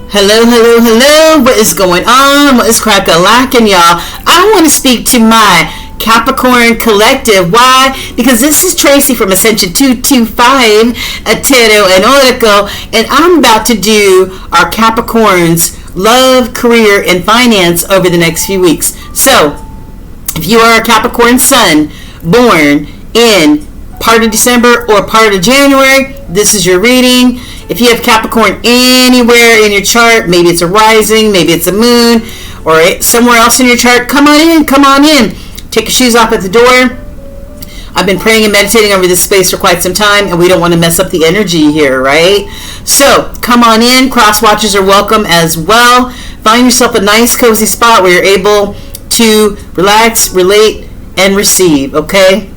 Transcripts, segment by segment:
Hello, hello, hello. What is going on? What is crack-a-lackin', y'all? I want to speak to my Capricorn collective. Why? Because this is Tracy from Ascension 225, Tarot and Oracle, and I'm about to do our Capricorns love, career, and finance over the next few weeks. So, if you are a Capricorn sun born in part of December or part of January, this is your reading. If you have Capricorn anywhere in your chart, maybe it's a rising, maybe it's a moon, or somewhere else in your chart, come on in. Take your shoes off at the door. I've been praying and meditating over this space for quite some time, and we don't want to mess up the energy here, right? So, come on in. Cross watchers are welcome as well. Find yourself a nice, cozy spot where you're able to relax, relate, and receive, okay?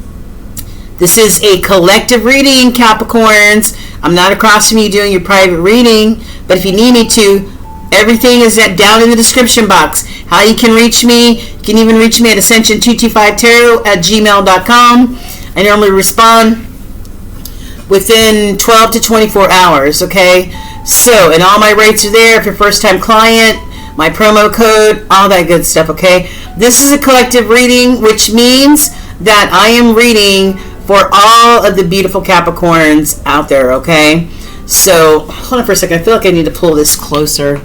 This is a collective reading, Capricorns. I'm not across from you doing your private reading, but if you need me to, everything is down in the description box. How you can reach me, you can even reach me at ascension225tarot@gmail.com. I normally respond within 12 to 24 hours, okay? So, and all my rates are there. If you're a first-time client, my promo code, all that good stuff, okay? This is a collective reading, which means that I am reading for all of the beautiful Capricorns out there, okay? So, hold on for a second. I feel like I need to pull this closer.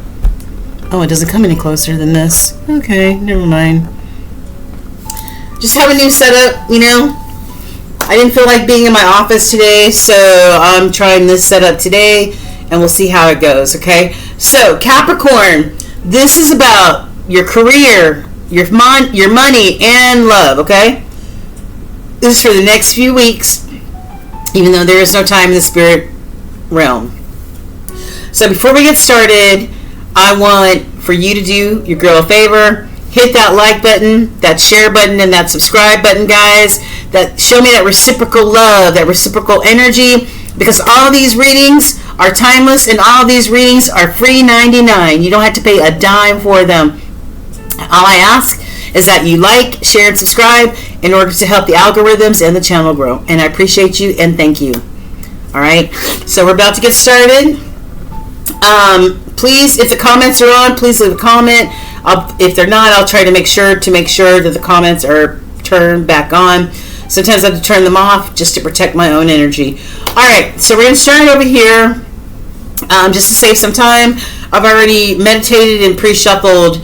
Oh, it doesn't come any closer than this. Okay, never mind. Just have a new setup, you know? I didn't feel like being in my office today, so I'm trying this setup today, and we'll see how it goes, okay? So, Capricorn, this is about your career, your money, and love, okay? This is for the next few weeks, even though there is no time in the spirit realm. So before we get started, I want for you to do your girl a favor. Hit that like button, that share button, and that subscribe button, guys. That show me that reciprocal love, that reciprocal energy, because all these readings are timeless and all these readings are free 99. You don't have to pay a dime for them. All I ask is that you like, share, and subscribe in order to help the algorithms and the channel grow. And I appreciate you and thank you. All right, so we're about to get started. Please, if the comments are on, please leave a comment. If they're not, I'll try to make sure that the comments are turned back on. Sometimes I have to turn them off just to protect my own energy. All right, so we're going to start over here. Just to save some time, I've already meditated and pre-shuffled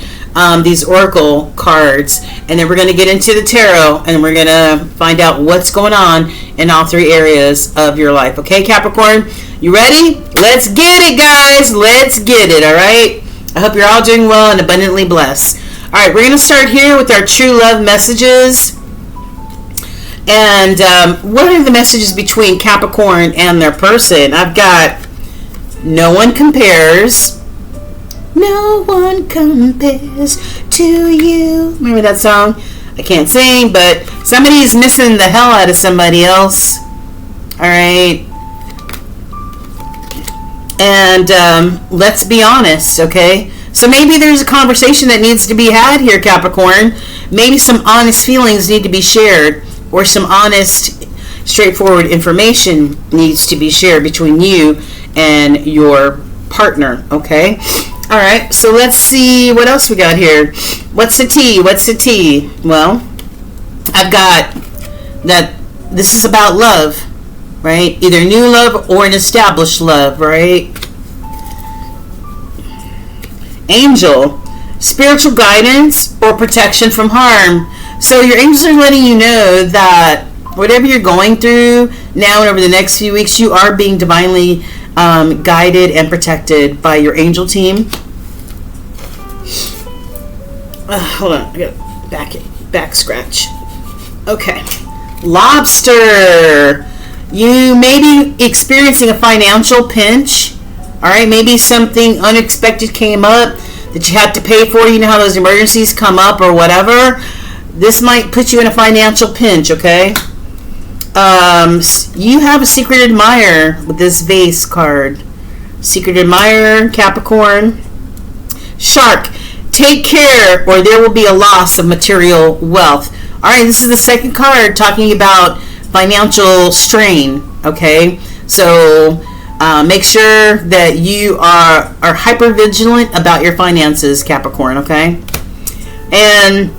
these oracle cards, and then we're going to get into the tarot, and we're going to find out what's going on in all three areas of your life. Okay, Capricorn, you ready? Let's get it, guys. Let's get it. All right, I hope you're all doing well and abundantly blessed. All right, we're going to start here with our true love messages. And what are the messages between Capricorn and their person? I've got no one compares. No one compares to you. Remember that song? I can't sing, but somebody's missing the hell out of somebody else. Alright. And let's be honest, okay? So maybe there's a conversation that needs to be had here, Capricorn. Maybe some honest feelings need to be shared, or some honest, straightforward information needs to be shared between you and your partner, okay? All right, so let's see what else we got here. What's the tea? What's the tea? Well, I've got that this is about love, right? Either new love or an established love, right? Angel, spiritual guidance or protection from harm. So your angels are letting you know that whatever you're going through now and over the next few weeks, you are being divinely guided and protected by your angel team. Hold on, I gotta back scratch. Okay, lobster. You may be experiencing a financial pinch. All right, maybe something unexpected came up that you had to pay for. You know how those emergencies come up or whatever. This might put you in a financial pinch. Okay. You have a secret admirer with this vase card. Secret admirer, Capricorn. Shark, take care or there will be a loss of material wealth. Alright, this is the second card talking about financial strain. Okay, so Make sure that you are hyper vigilant about your finances, Capricorn, okay? And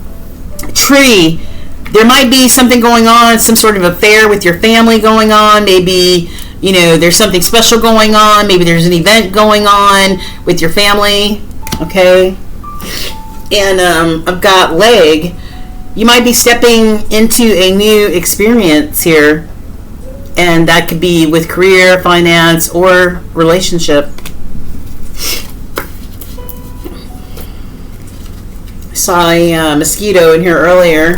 Tree, there might be something going on, some sort of affair with your family going on. Maybe, there's something special going on. Maybe there's an event going on with your family, okay? And I've got Leg. You might be stepping into a new experience here. And that could be with career, finance, or relationship. I saw a mosquito in here earlier,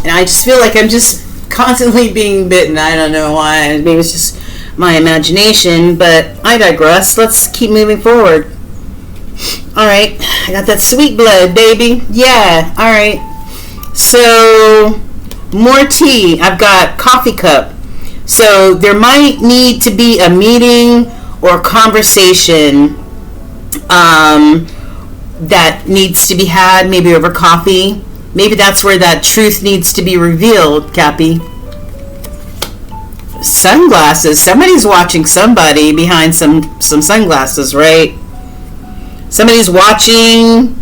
and I just feel like I'm just constantly being bitten. I don't know why. Maybe it's just my imagination, but I digress. Let's keep moving forward. All right. I got that sweet blood, baby. Yeah. All right. So, more tea. I've got coffee cup. So there might need to be a meeting or a conversation that needs to be had, maybe over coffee. Maybe that's where that truth needs to be revealed, Cappy. Sunglasses. Somebody's watching somebody behind some sunglasses, right? Somebody's watching,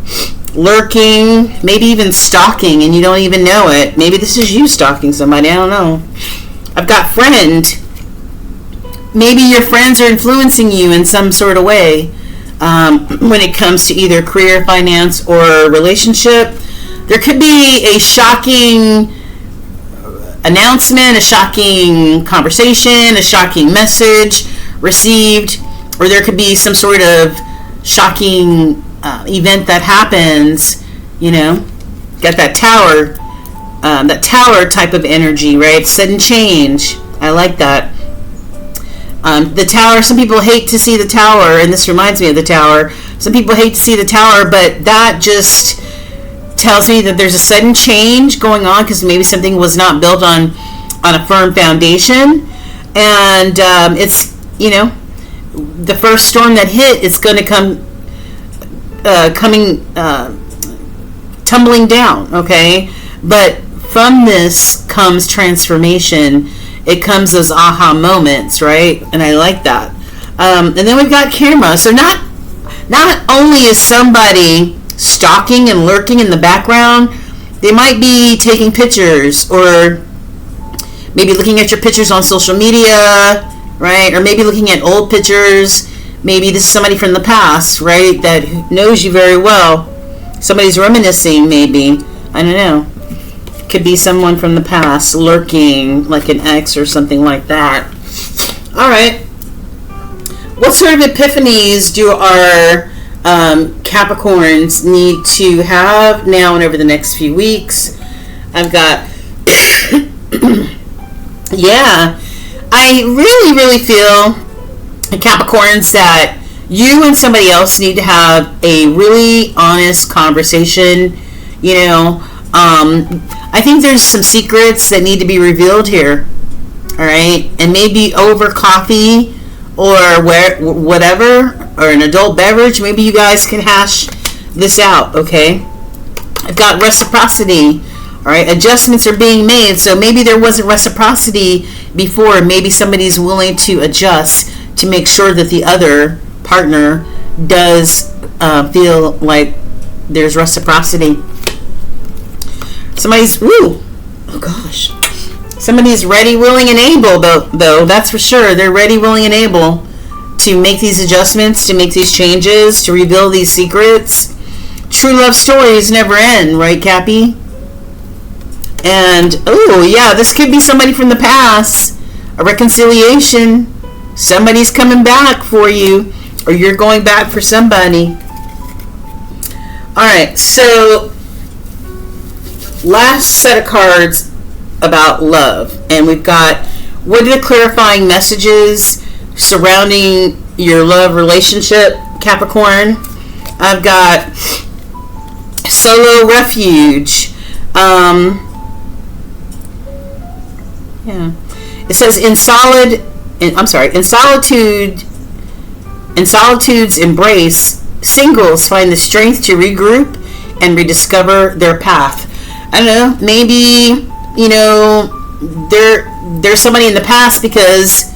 lurking, maybe even stalking, and you don't even know it. Maybe this is you stalking somebody. I don't know. I've got friend. Maybe your friends are influencing you in some sort of way when it comes to either career, finance, or relationship. There could be a shocking announcement, a shocking conversation, a shocking message received, or there could be some sort of shocking event that happens. Got that tower. That tower type of energy, right? Sudden change. I like that. The tower, some people hate to see the tower, and this reminds me of the tower. Some people hate to see the tower, but that just tells me that there's a sudden change going on because maybe something was not built on a firm foundation. And it's, the first storm that hit, it's going to tumbling down, okay? But from this comes transformation. It comes those aha moments, right? And I like that. And then we've got camera. So not only is somebody stalking and lurking in the background, they might be taking pictures or maybe looking at your pictures on social media, right? Or maybe looking at old pictures. Maybe this is somebody from the past, right? That knows you very well. Somebody's reminiscing, maybe. I don't know. Could be someone from the past lurking, like an ex or something like that. All right. What sort of epiphanies do our Capricorns need to have now and over the next few weeks? I've got, yeah, I really feel, Capricorns, that you and somebody else need to have a really honest conversation. I think there's some secrets that need to be revealed here. All right, and maybe over coffee or whatever, or an adult beverage. Maybe you guys can hash this out. Okay, I've got reciprocity. All right, adjustments are being made. So maybe there wasn't reciprocity before. Maybe somebody's willing to adjust to make sure that the other partner does feel like there's reciprocity. Somebody's somebody's ready, willing, and able, though, that's for sure. They're ready, willing, and able to make these adjustments, to make these changes, to reveal these secrets. True love stories never end, right, Cappy? And, this could be somebody from the past. A reconciliation. Somebody's coming back for you, or you're going back for somebody. All right, so last set of cards about love, and we've got what are the clarifying messages surrounding your love relationship, Capricorn. I've got solo refuge. It says in solitude's embrace, singles find the strength to regroup and rediscover their path. I don't know, maybe, there's somebody in the past because,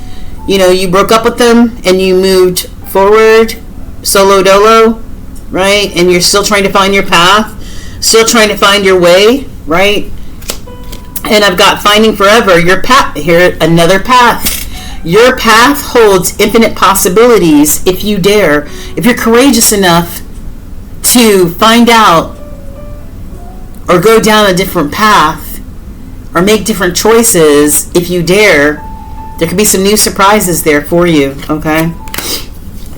you broke up with them and you moved forward solo dolo, right? And you're still trying to find your path, still trying to find your way, right? And I've got finding forever, your path. Here, another path. Your path holds infinite possibilities if you dare. If you're courageous enough to find out or go down a different path or make different choices, if you dare, there could be some new surprises there for you, okay?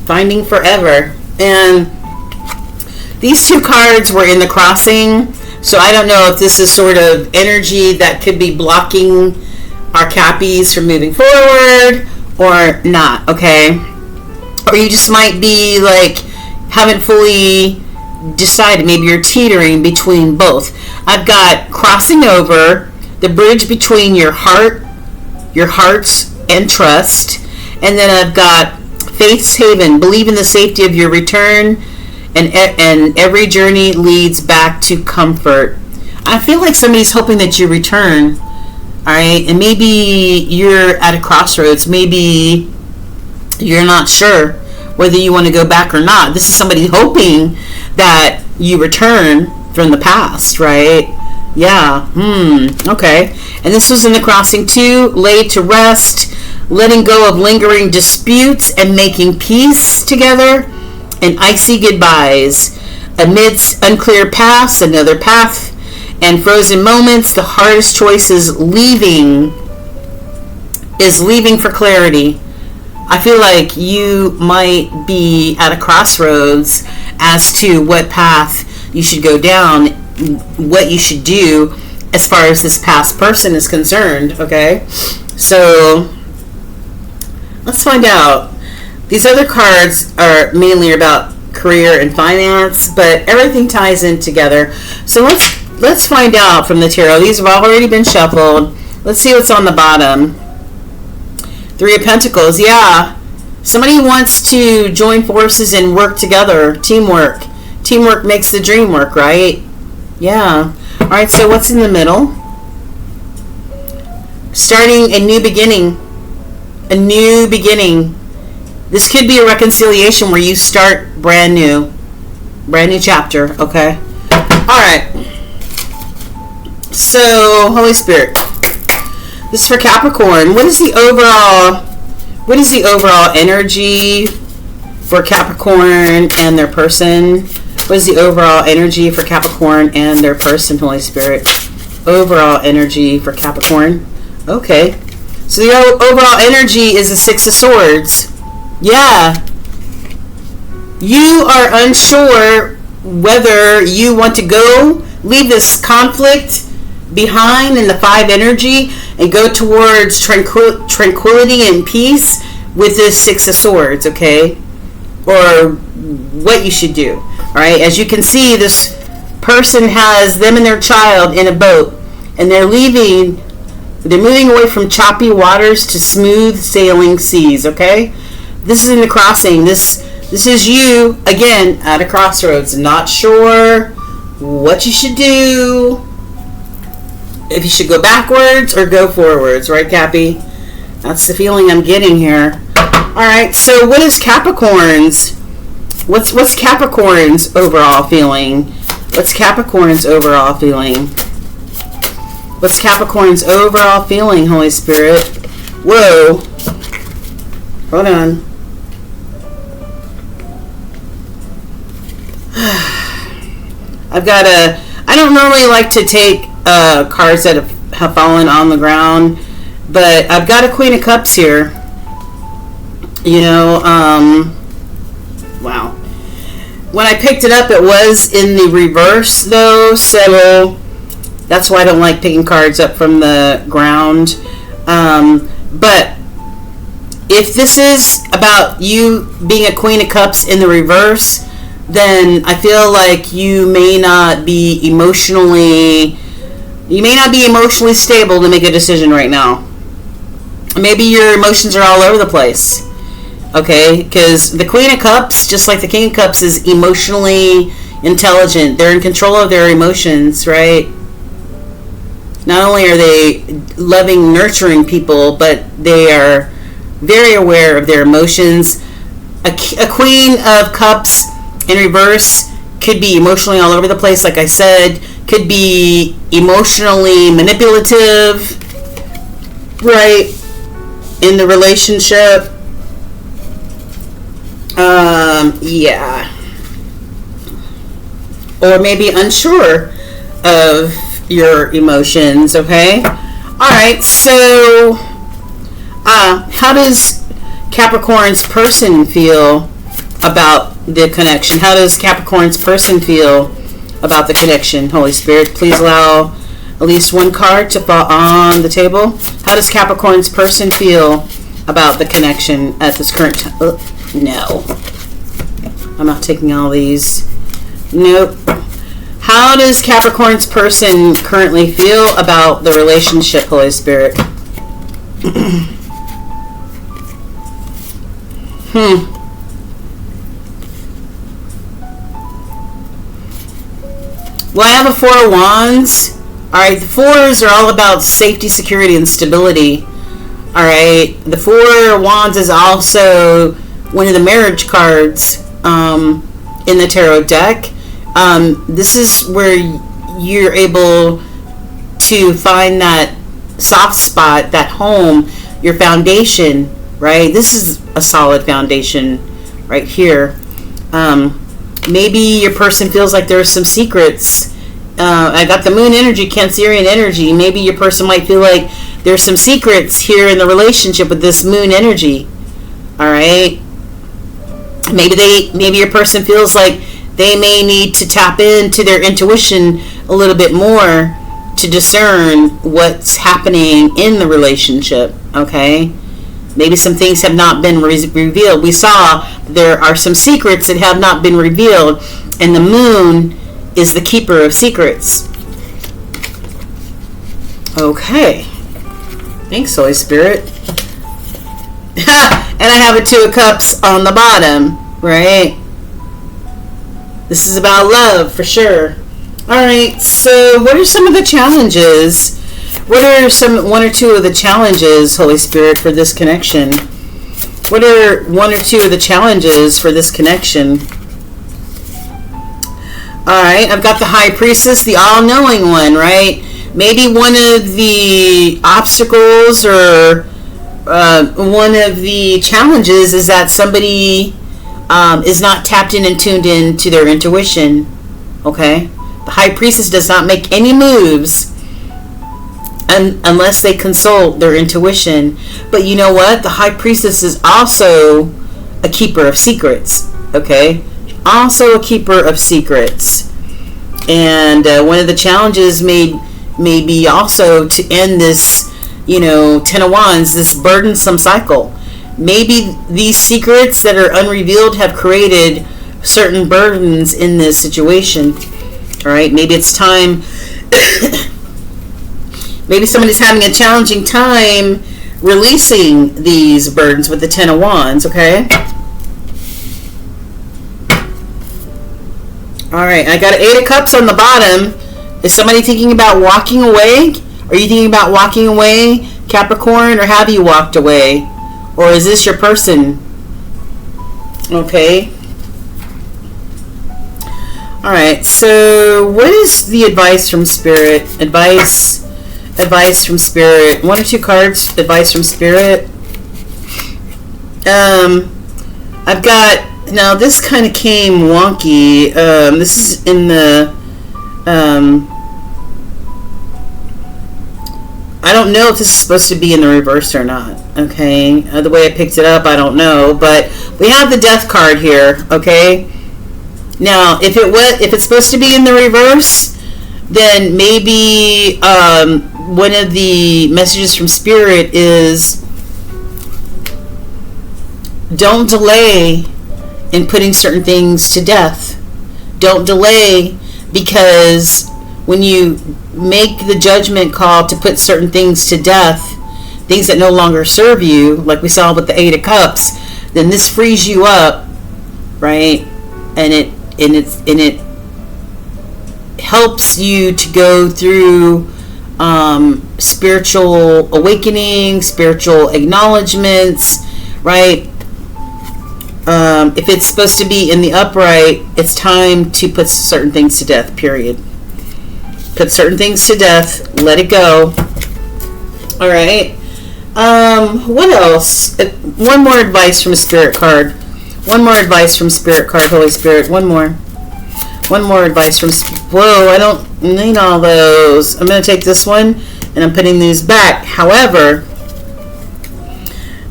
Finding forever. And these two cards were in the crossing, so I don't know if this is sort of energy that could be blocking our Cappies from moving forward or not, okay? Or you just might be like, haven't fully decided. Maybe you're teetering between both. I've got crossing over, the bridge between your hearts and trust. And then I've got faith's haven, believe in the safety of your return, and every journey leads back to comfort. I feel like somebody's hoping that you return. All right, and maybe you're at a crossroads. Maybe you're not sure whether you want to go back or not. This is somebody hoping that you return from the past, right? Yeah, okay. And this was in the crossing too, laid to rest, letting go of lingering disputes and making peace together, and icy goodbyes. Amidst unclear paths, another path, and frozen moments, the hardest choice is leaving for clarity. I feel like you might be at a crossroads as to what path you should go down, what you should do as far as this past person is concerned, okay? So let's find out. These other cards are mainly about career and finance, but everything ties in together. So let's find out from the tarot. These have already been shuffled. Let's see what's on the bottom. Three of Pentacles. Yeah. Somebody wants to join forces and work together. Teamwork. Teamwork makes the dream work, right? Yeah. All right, so what's in the middle? Starting a new beginning. A new beginning. This could be a reconciliation where you start brand new chapter, okay? All right. So, Holy Spirit, this is for Capricorn. What is the overall energy for Capricorn and their person? What is the overall energy for Capricorn and their person, Holy Spirit? Overall energy for Capricorn. Okay. So the overall energy is the Six of Swords. Yeah. You are unsure whether you want to leave this conflict behind in the Five energy and go towards tranquility and peace with this Six of Swords, okay? Or what you should do. All right, as you can see, this person has them and their child in a boat, and they're moving away from choppy waters to smooth sailing seas, okay? This is in the crossing. This is you, again, at a crossroads, not sure what you should do, if you should go backwards or go forwards, right, Cappy? That's the feeling I'm getting here. All right, so what is Capricorn's? What's Capricorn's overall feeling? What's Capricorn's overall feeling? What's Capricorn's overall feeling, Holy Spirit? Whoa. Hold on. I don't normally like to take cards that have fallen on the ground, but I've got a Queen of Cups here. Wow. When I picked it up, it was in the reverse, though, so that's why I don't like picking cards up from the ground. But if this is about you being a Queen of Cups in the reverse, then I feel like you may not be emotionally stable to make a decision right now. Maybe your emotions are all over the place. Okay, because the Queen of Cups, just like the King of Cups, is emotionally intelligent. They're in control of their emotions, right? Not only are they loving, nurturing people, but they are very aware of their emotions. A Queen of Cups in reverse could be emotionally all over the place, like I said, could be emotionally manipulative, right, in the relationship. Yeah. Or maybe unsure of your emotions, okay? Alright, so how does Capricorn's person feel about the connection? How does Capricorn's person feel about the connection? Holy Spirit, please allow at least one card to fall on the table. How does Capricorn's person feel about the connection at this current time? No. I'm not taking all these. Nope. How does Capricorn's person currently feel about the relationship, Holy Spirit? Well, I have a Four of Wands. Alright, the fours are all about safety, security, and stability. Alright, the Four of Wands is also one of the marriage cards in the tarot deck. This is where you're able to find that soft spot, that home, your foundation, right? This is a solid foundation right here. Maybe your person feels like there's some secrets. I got the moon energy, Cancerian energy. Maybe your person might feel like there's some secrets here in the relationship with this moon energy. All right. Maybe your person feels like they may need to tap into their intuition a little bit more to discern what's happening in the relationship. Okay. Maybe some things have not been revealed. We saw there are some secrets that have not been revealed, and the moon is the keeper of secrets. Okay. Thanks, Holy Spirit. And I have a Two of Cups on the bottom, right? This is about love, for sure. Alright, so what are some of the challenges? What are one or two of the challenges, Holy Spirit, for this connection? What are one or two of the challenges for this connection? Alright, I've got the High Priestess, the all-knowing one, right? Maybe one of the obstacles or one of the challenges is that somebody is not tapped in and tuned in to their intuition. Okay? The High Priestess does not make any moves unless they consult their intuition. But you know what? The High Priestess is also a keeper of secrets. Okay? Also a keeper of secrets. And one of the challenges may be also to end this, Ten of Wands, this burdensome cycle. Maybe these secrets that are unrevealed have created certain burdens in this situation. All right, maybe it's time. Maybe somebody's having a challenging time releasing these burdens with the Ten of Wands, okay? All right, I got an Eight of Cups on the bottom. Is somebody thinking about walking away? Are you thinking about walking away, Capricorn, or have you walked away? Or is this your person? Okay. All right, so what is the advice from Spirit? Advice from Spirit. One or two cards, advice from Spirit. I've got, now this kind of came wonky. This is in the, I don't know if this is supposed to be in the reverse or not. Okay, the way I picked it up, I don't know. But we have the Death card here. Okay. Now, if it's supposed to be in the reverse, then maybe one of the messages from Spirit is don't delay in putting certain things to death. Don't delay, because when you make the judgment call to put certain things to death, things that no longer serve you, like we saw with the Eight of Cups, then this frees you up, right? And it helps you to go through spiritual awakening, spiritual acknowledgments, right? If it's supposed to be in the upright, it's time to put certain things to death, period. Put certain things to death. Let it go. All right. What else? One more advice from a spirit card. One more advice from spirit card, Holy Spirit. One more advice from... Whoa, I don't need all those. I'm going to take this one, and I'm putting these back. However,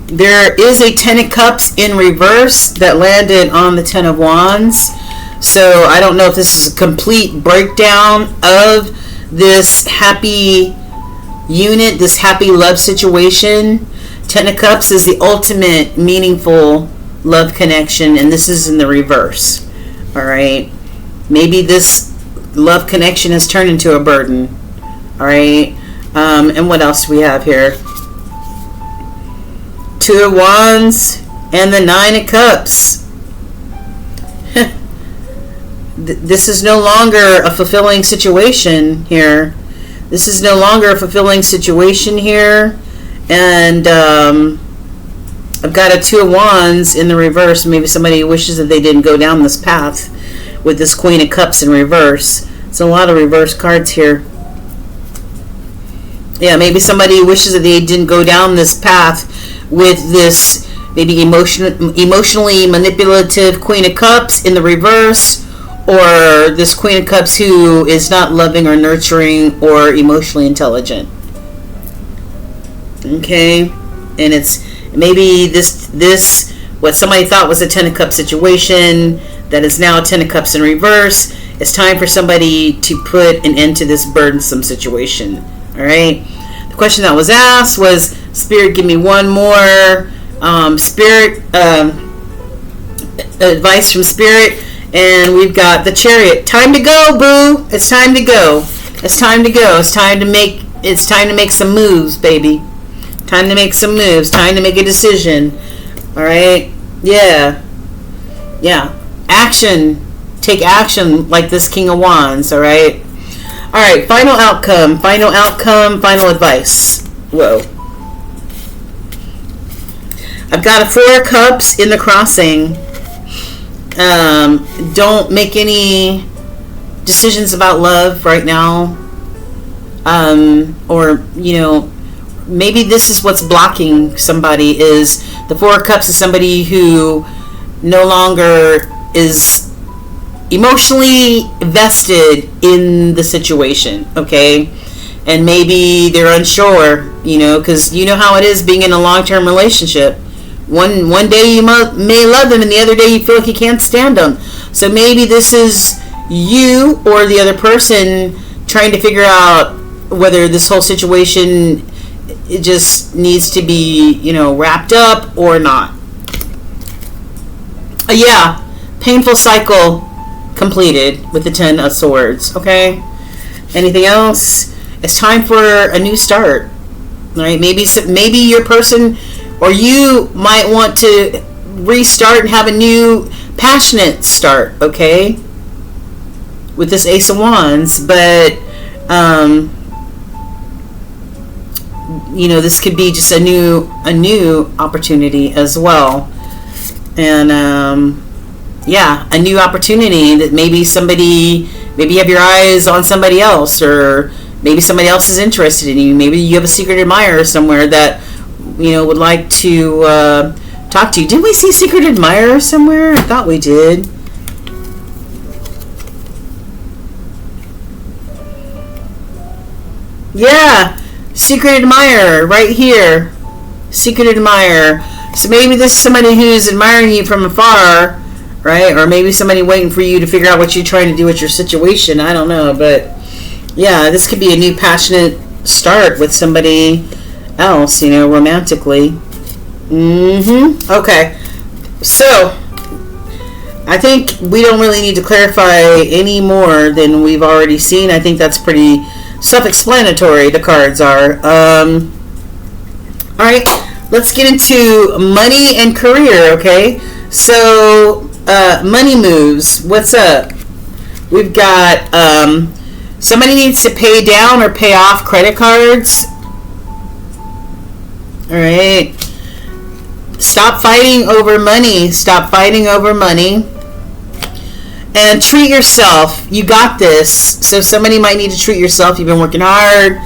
there is a 10 of Cups in reverse that landed on the 10 of Wands. So I don't know if this is a complete breakdown of this happy unit, this happy love situation. 10 of Cups is the ultimate meaningful love connection, and this is in the reverse. All right. Maybe this love connection has turned into a burden. All right. And what else do we have here? 2 of Wands and the 9 of Cups. This is no longer a fulfilling situation here. This is no longer a fulfilling situation here. And I've got a 2 of Wands in the reverse. Maybe somebody wishes that they didn't go down this path with this Queen of Cups in reverse. It's a lot of reverse cards here. Yeah, maybe somebody wishes that they didn't go down this path with this maybe emotionally manipulative Queen of Cups in the reverse, or this Queen of Cups who is not loving or nurturing or emotionally intelligent. Okay, and it's maybe this what somebody thought was a 10 of Cups situation that is now a 10 of Cups in reverse. It's time for somebody to put an end to this burdensome situation. All right. The question that was asked was, Spirit, give me one more Spirit advice from Spirit. And we've got the Chariot. Time to go, boo. It's time to go. It's time to go. It's time to make some moves, baby. Time to make some moves. Time to make a decision. All right? Yeah. Yeah. Action. Take action like this King of Wands, all right? All right, final outcome. Final outcome. Final advice. Whoa. I've got a 4 of Cups in the crossing. Don't make any decisions about love right now. Or, you know, maybe this is what's blocking somebody, is the 4 of Cups is somebody who no longer is emotionally vested in the situation, okay? And maybe they're unsure, you know, because you know how it is being in a long-term relationship. One day you may love them, and the other day you feel like you can't stand them. So maybe this is you or the other person trying to figure out whether this whole situation, it just needs to be, you know, wrapped up or not. Yeah, painful cycle completed with the 10 of Swords. Okay. Anything else? It's time for a new start. All right. Maybe your person or you might want to restart and have a new passionate start. Okay. With this Ace of Wands, but you know, this could be just a new opportunity as well. And yeah, a new opportunity that maybe you have your eyes on somebody else, or maybe somebody else is interested in you. Maybe you have a secret admirer somewhere that, you know, would like to talk to you. Did we see secret admirer somewhere? I thought we did. Yeah, secret admirer right here. Secret admirer. So maybe this is somebody who's admiring you from afar, right? Or maybe somebody waiting for you to figure out what you're trying to do with your situation. I don't know, but yeah, this could be a new passionate start with somebody else, you know, romantically. Okay. So I think we don't really need to clarify any more than we've already seen. I think that's pretty self-explanatory, the cards are. All right, let's get into money and career, okay? So, money moves. What's up? We've got somebody needs to pay down or pay off credit cards. All right. Stop fighting over money. Stop fighting over money. And treat yourself. You got this. So somebody might need to treat yourself. You've been working hard.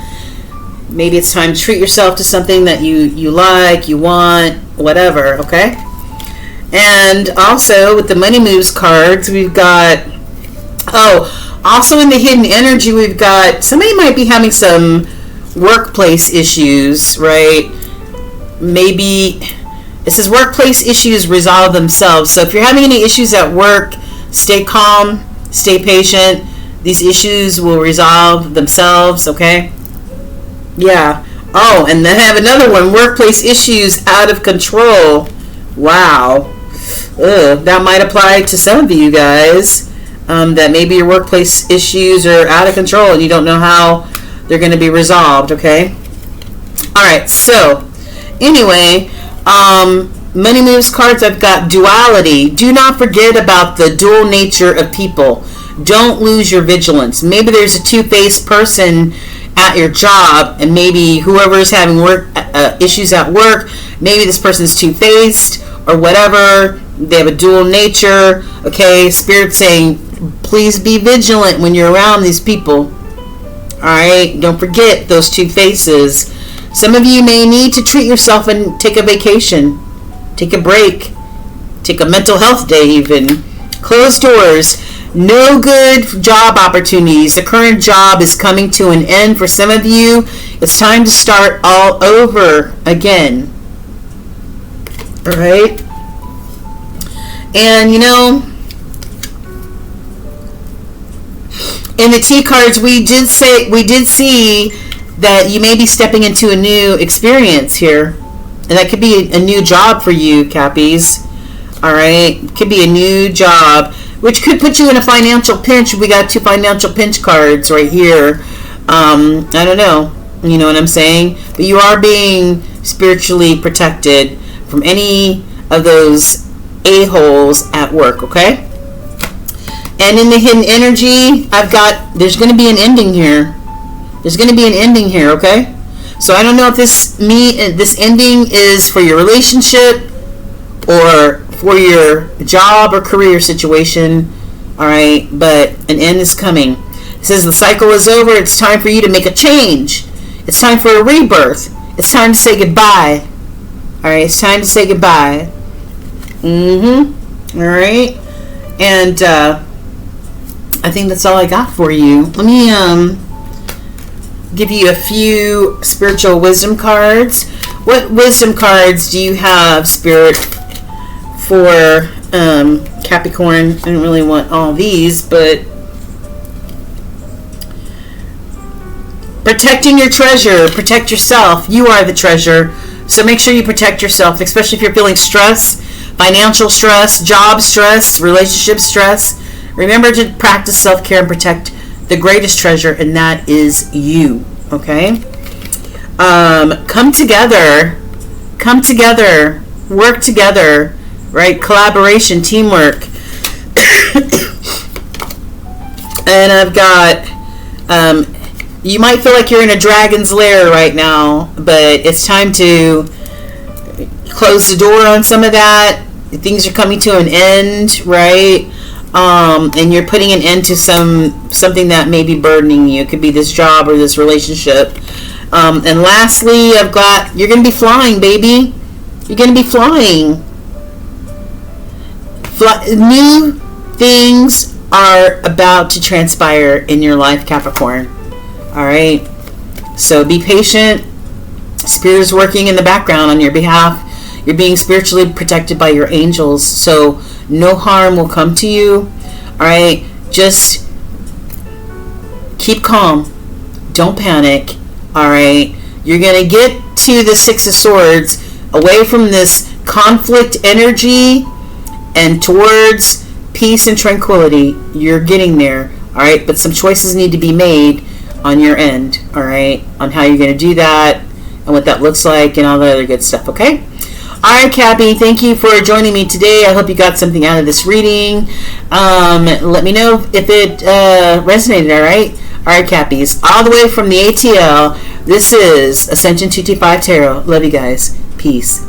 Maybe it's time to treat yourself to something that you like, you want, whatever, okay? And also, with the money moves cards, we've got... also in the hidden energy, we've got... Somebody might be having some workplace issues, right? Maybe... It says workplace issues resolve themselves. So if you're having any issues at work, stay calm, stay patient. These issues will resolve themselves, okay? Yeah. Oh, and then I have another one. Workplace issues out of control. Wow. Ugh, that might apply to some of you guys. That maybe your workplace issues are out of control and you don't know how they're going to be resolved, okay? Alright, so, anyway, money moves cards, I've got duality. Do not forget about the dual nature of people. Don't lose your vigilance. Maybe there's a two-faced person at your job, and maybe whoever is having work issues at work, maybe this person's two-faced or whatever. They have a dual nature. Okay, Spirit saying, please be vigilant when you're around these people. Alright, don't forget those two faces. Some of you may need to treat yourself and take a vacation. Take a break. Take a mental health day even. Close doors. No good job opportunities. The current job is coming to an end for some of you. It's time to start all over again. Alright? And you know, in the T cards, we did see that you may be stepping into a new experience here. And that could be a new job for you, Cappies. Alright? Could be a new job, which could put you in a financial pinch. We got two financial pinch cards right here. I don't know. You know what I'm saying? But you are being spiritually protected from any of those a-holes at work, okay? And in the hidden energy, there's going to be an ending here. There's going to be an ending here, okay? So I don't know if this ending is for your relationship or for your job or career situation, all right? But an end is coming. It says the cycle is over. It's time for you to make a change. It's time for a rebirth. It's time to say goodbye. All right, it's time to say goodbye. All right, and I think that's all I got for you. Let me give you a few spiritual wisdom cards. What wisdom cards do you have, Spirit, for Capricorn? I don't really want all these, but protecting your treasure. Protect yourself. You are the treasure. So make sure you protect yourself, especially if you're feeling stress, financial stress, job stress, relationship stress. Remember to practice self-care and protect the greatest treasure, and that is you. Okay? Come together. Come together. Work together. Right? Collaboration, teamwork. And I've got... you might feel like you're in a dragon's lair right now, but it's time to close the door on some of that. Things are coming to an end, right? And you're putting an end to something that may be burdening you. It could be this job or this relationship. And lastly, I've got, you're going to be flying, baby. You're going to be flying. New things are about to transpire in your life, Capricorn. All right, so be patient. Spirit is working in the background on your behalf. You're being spiritually protected by your angels, so no harm will come to you. All right, just keep calm. Don't panic. All right, you're gonna get to the Six of Swords, away from this conflict energy and towards peace and tranquility. You're getting there. All right, but some choices need to be made on your end, all right, on how you're going to do that and what that looks like and all the other good stuff, okay? All right, Cappy, thank you for joining me today. I hope you got something out of this reading. Let me know if it resonated, all right? All right, Cappies, all the way from the ATL, this is Ascension 225 Tarot. Love you guys. Peace.